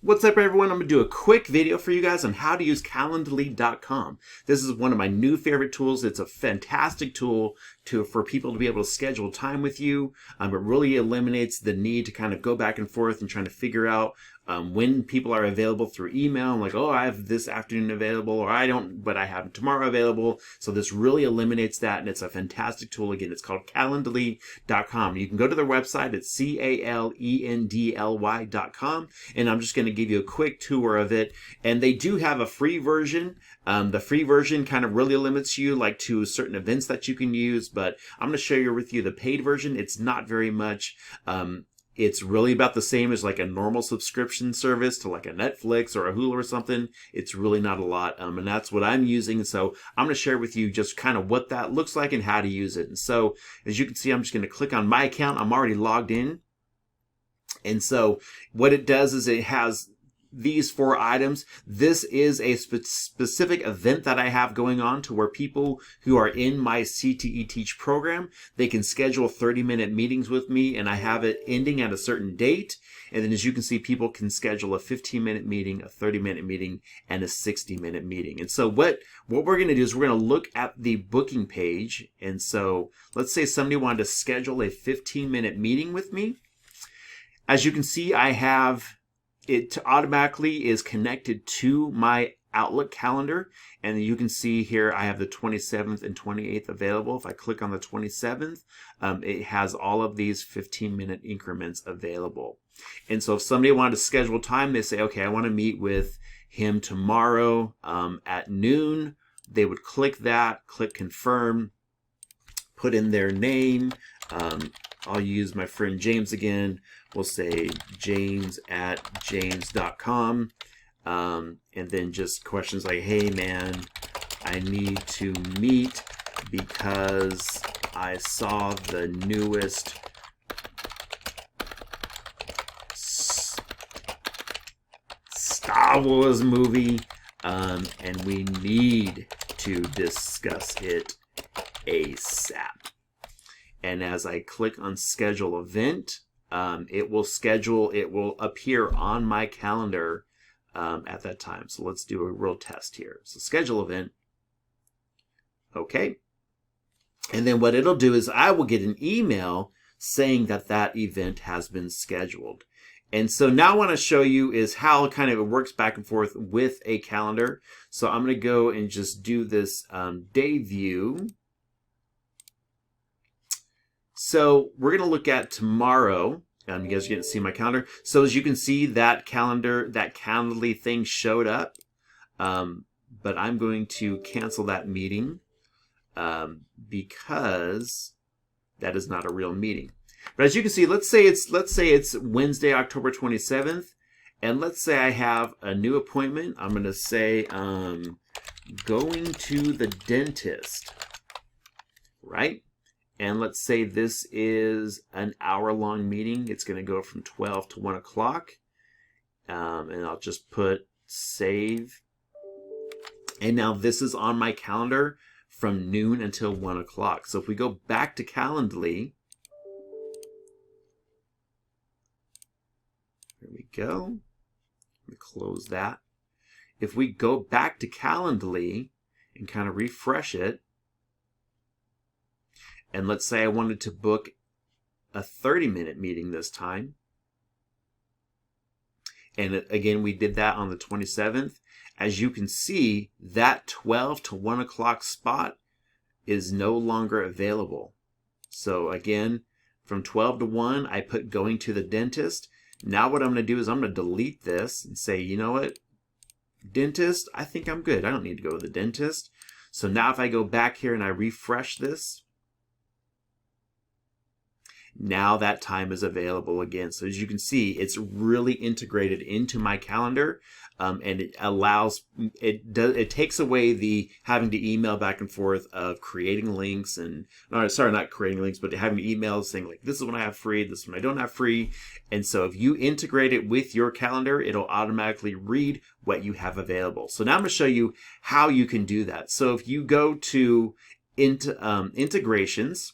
What's up, everyone? I'm going to do a quick video for you guys on how to use Calendly.com. This is one of my new favorite tools. It's a fantastic tool for people to be able to schedule time with you. It really eliminates the need to kind of go back and forth and trying to figure out when people are available through email. I'm like, oh, I have this afternoon available, or I don't, but I have tomorrow available. So this really eliminates that, and it's a fantastic tool. Again, it's called Calendly.com. You can go to their website. It's Calendly.com, and I'm just going to give you a quick tour of it. And they do have a free version. The free version kind of really limits you like to certain events that you can use, but I'm going to share with you the paid version. It's not very much. It's really about the same as like a normal subscription service to like a Netflix or a Hulu or something. It's really not a lot, and that's what I'm using. So I'm going to share with you just kind of what that looks like and how to use it. And so as you can see, I'm just going to click on my account. I'm already logged in. And so what it does is it has these 4 items. This is a specific event that I have going on to where people who are in my CTE Teach program, they can schedule 30-minute meetings with me, and I have it ending at a certain date. And then as you can see, people can schedule a 15-minute meeting, a 30-minute meeting, and a 60-minute meeting. And so what we're going to do is we're going to look at the booking page. And so let's say somebody wanted to schedule a 15-minute meeting with me. As you can see, I have it automatically is connected to my Outlook calendar, and you can see here I have the 27th and 28th available. If I click on the 27th, it has all of these 15-minute increments available. And so if somebody wanted to schedule time, they say, okay, I want to meet with him tomorrow at noon. They would click that, click confirm, put in their name. I'll use my friend James again. We'll say james@james.com. And then just questions like, hey man, I need to meet because I saw the newest Star Wars movie, and we need to discuss it ASAP. And as I click on schedule event, it will appear on my calendar at that time. So let's do a real test here. So schedule event. Okay. And then what it'll do is I will get an email saying that that event has been scheduled. And so now I want to show you is how kind of it works back and forth with a calendar. So I'm going to go and just do this day view. So we're going to look at tomorrow. You guys are getting to see my calendar. So as you can see, that calendar, that Calendly thing showed up. But I'm going to cancel that meeting because that is not a real meeting. But as you can see, let's say it's Wednesday, October 27th, and let's say I have a new appointment. I'm going to say going to the dentist, right? And let's say this is an hour-long meeting. It's going to go from 12 to 1 o'clock. And I'll just put save. And now this is on my calendar from noon until 1 o'clock. So if we go back to Calendly, there we go. Let me close that. If we go back to Calendly and kind of refresh it, and let's say I wanted to book a 30-minute meeting this time. And again, we did that on the 27th. As you can see, that 12 to 1 o'clock spot is no longer available. So again, from 12 to 1, I put going to the dentist. Now what I'm going to do is I'm going to delete this and say, you know what? Dentist, I think I'm good. I don't need to go to the dentist. So now if I go back here and I refresh this, now that time is available again. So as you can see, it's really integrated into my calendar, and it allows, it takes away the having to email back and forth of creating links and, sorry, not creating links, but having emails saying like, this is when I have free, this is when I don't have free. And so if you integrate it with your calendar, it'll automatically read what you have available. So now I'm going to show you how you can do that. So if you go to integrations,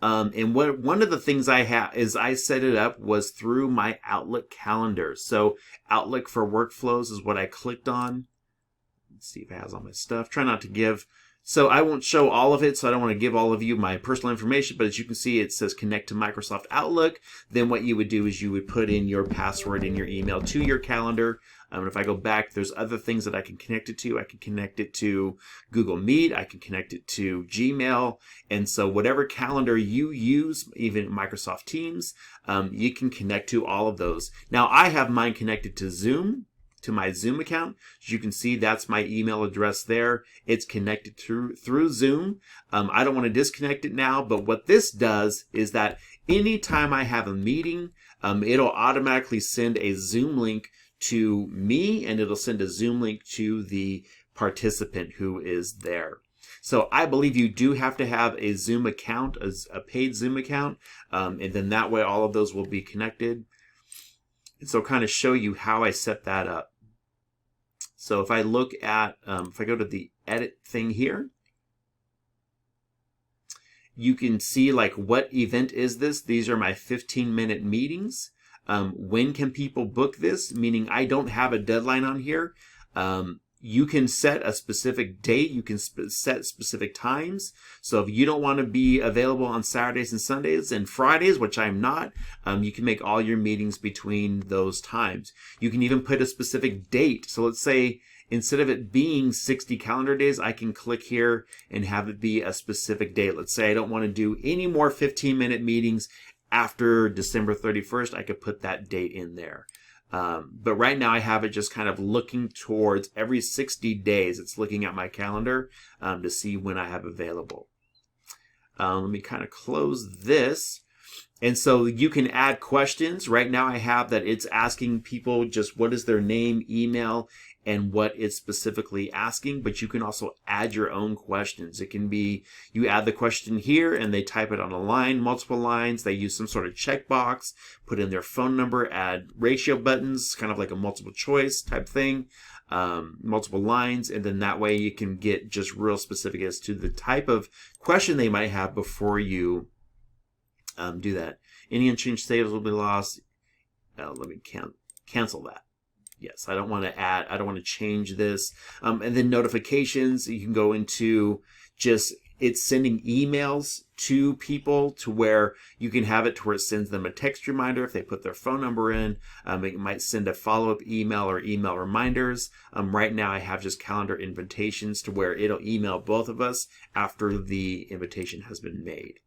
And one of the things I have is I set it up was through my Outlook calendar. So Outlook for workflows is what I clicked on. Let's see if it has all my stuff. Try not to give. So I won't show all of it, so I don't want to give all of you my personal information, but as you can see, it says connect to Microsoft Outlook. Then what you would do is you would put in your password in your email to your calendar. And if I go back, there's other things that I can connect it to. I can connect it to Google Meet. I can connect it to Gmail. And so whatever calendar you use, even Microsoft Teams, you can connect to all of those. Now, I have mine connected to Zoom, to my Zoom account. As you can see, that's my email address there. It's connected through Zoom. I don't want to disconnect it now, but what this does is that anytime I have a meeting, it'll automatically send a Zoom link to me, and it'll send a Zoom link to the participant who is there. So I believe you do have to have a Zoom account, a paid Zoom account, and then that way all of those will be connected. And so I'll kind of show you how I set that up. So if I look at, if I go to the edit thing here, you can see like what event is this? These are my 15-minute meetings. When can people book this? Meaning I don't have a deadline on here. You can set a specific date. You can set specific times. So if you don't want to be available on Saturdays and Sundays and Fridays, which I'm not, you can make all your meetings between those times. You can even put a specific date. So let's say instead of it being 60 calendar days, I can click here and have it be a specific date. Let's say I don't want to do any more 15-minute meetings after December 31st. I could put that date in there. But right now I have it just kind of looking towards every 60 days. It's looking at my calendar to see when I have available. Let me kind of close this. And so you can add questions. Right now I have that it's asking people just what is their name, email, and what it's specifically asking, but you can also add your own questions. It can be, you add the question here and they type it on a line, multiple lines. They use some sort of checkbox, put in their phone number, add ratio buttons, kind of like a multiple choice type thing, multiple lines. And then that way you can get just real specific as to the type of question they might have before you do that. Any unchanged sales will be lost. Let me cancel that. Yes, I don't want to add, I don't want to change this. And then notifications, you can go into just, it's sending emails to people to where you can have it to where it sends them a text reminder if they put their phone number in. It might send a follow-up email or email reminders. Right now I have just calendar invitations to where it'll email both of us after the invitation has been made.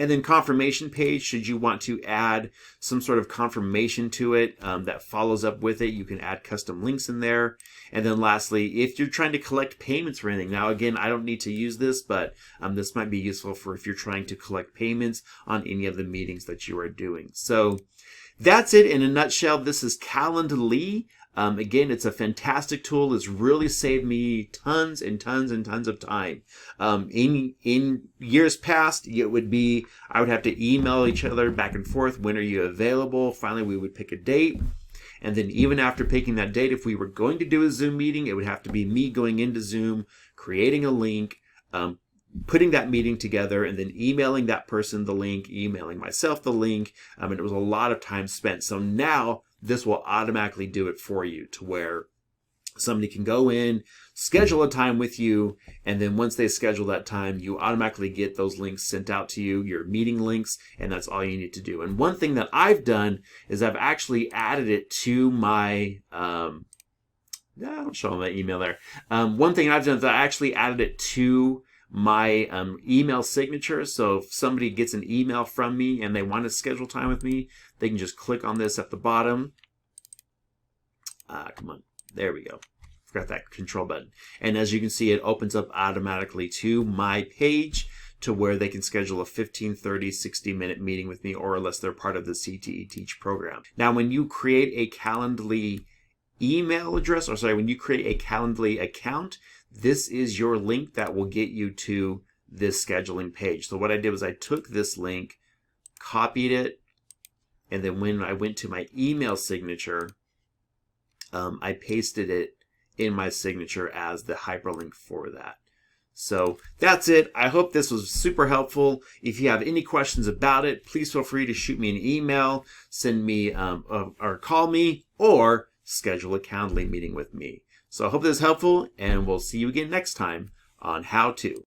And then confirmation page, should you want to add some sort of confirmation to it that follows up with it, you can add custom links in there. And then lastly, if you're trying to collect payments for anything, now again, I don't need to use this, but this might be useful for if you're trying to collect payments on any of the meetings that you are doing. So that's it in a nutshell. This is Calendly. Again, it's a fantastic tool. It's really saved me tons and tons and tons of time. In years past, it would be, I would have to email each other back and forth. When are you available? Finally, we would pick a date. And then even after picking that date, if we were going to do a Zoom meeting, it would have to be me going into Zoom, creating a link, putting that meeting together, and then emailing that person the link, emailing myself the link. And it was a lot of time spent. So now this will automatically do it for you to where somebody can go in, schedule a time with you, and then once they schedule that time, you automatically get those links sent out to you, your meeting links, and that's all you need to do. And one thing that I've done is I've actually added it to my, I'll show them my email there. One thing I've done is I actually added it to my email signature. So if somebody gets an email from me and they want to schedule time with me, they can just click on this at the bottom. Come on, there we go. Forgot that control button. And as you can see, it opens up automatically to my page to where they can schedule a 15, 30, 60-minute meeting with me, or unless they're part of the CTE Teach program. Now, when you create a Calendly email address, or sorry, when you create a Calendly account, this is your link that will get you to this scheduling page. So what I did was I took this link, copied it, and then when I went to my email signature, I pasted it in my signature as the hyperlink for that. So that's it. I hope this was super helpful. If you have any questions about it, please feel free to shoot me an email, send me or call me, or schedule a Calendly meeting with me. So I hope this is helpful, and we'll see you again next time on How To.